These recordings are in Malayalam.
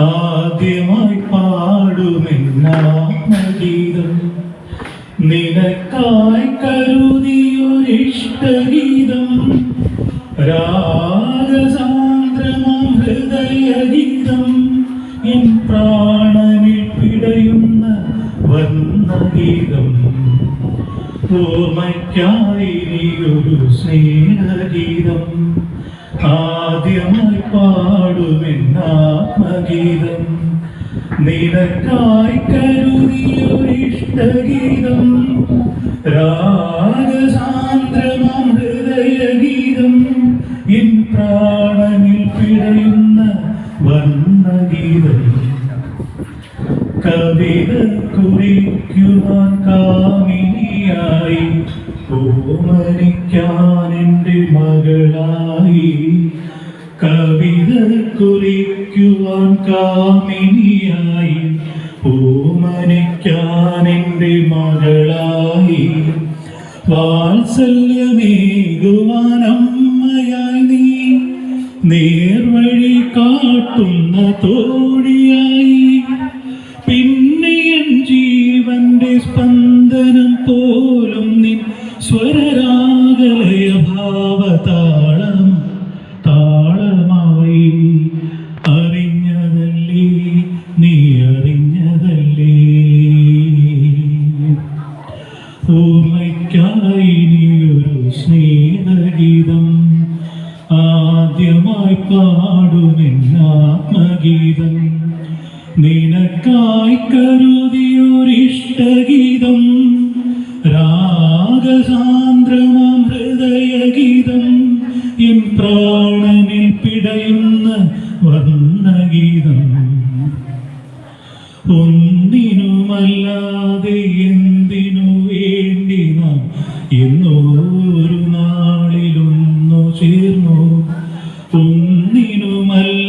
ആദ്യമായി പാടുമെന്നാത്മഗീതം നിനക്കായി കരുതിയൊരിഷ്ടഗീതം രാഗസാന്ദ്രമാം ഹൃദയഗീതം എൻ പ്രാണനിൽ പിടയുന്ന വർണ്ണഗീതം ഓർമ്മയ്ക്കായി നീയൊരു സ്നേഹഗീതം ആദ്യമായി പാടുമെന്നാത്മഗീതം നിനക്കായി കരുതിയൊരിഷ്ടഗീതം രാഗസാന്ദ്രമാം ഹൃദയഗീതം എൻ പ്രാണനിൽ പിടയുന്ന വർണ്ണഗീതം കവിത കുറിക്കുവാൻ കാമിനിയായി ഓമനിക്കാൻ എൻ്റെ മകളായി കവിത കുറിക്കുവാൻ കാമിനിയായി ഓമനിക്കാൻ എൻ്റെ മകളായി വാത്സല്യമേകുവാൻ അമ്മയായി നീ നേർവഴി കാട്ടുന്ന തോഴിയായി പിന്നെ എൻ ജീവന്റെ സ്പന്ദനം പോലും നിൻ സ്വരരാഗലയ ഭാവതാളം താളമായി അറിഞ്ഞതല്ലേ നീ അറിഞ്ഞതല്ലേ ഓർമ്മയ്ക്കായി നീയൊരു സ്നേഹഗീതം ആദ്യമായി പാടുമെന്നാത്മഗീതം നിനക്കായി കരുതിയൊരിഷ്ടഗീതം രാഗസാന്ദ്രമാം ഹൃദയഗീതം എൻ പ്രാണനിൽ പിടയുന്ന വർണ്ണഗീതം ഒന്നിനുമല്ലാതെ എന്തിനു വേണ്ടി നാം എന്നോരു നാളിലൊന്നു ചേർന്നു ഒന്നിനുമല്ലാതെ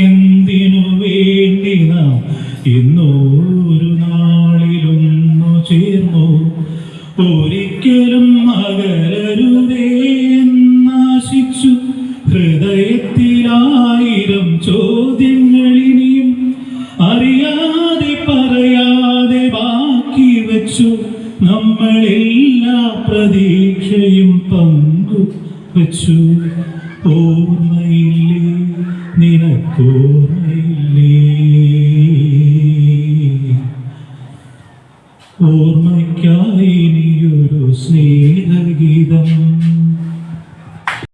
എന്തിനു വേണ്ടി നാം എന്നോരു നാളിലൊന്നു ചേർന്നു ഒരിക്കലും അകലരുതേ എന്നാശിച്ചു ഹൃദയത്തിലായിരം ചോദ്യങ്ങളിനിയും അറിയാതെ പറയാതെ ബാക്കി വെച്ചു നമ്മളെല്ലാ പ്രതീക്ഷയും പങ്കു വെച്ചു ഓർമ്മയില്ലേ നിനക്കോർമ്മയില്ലേ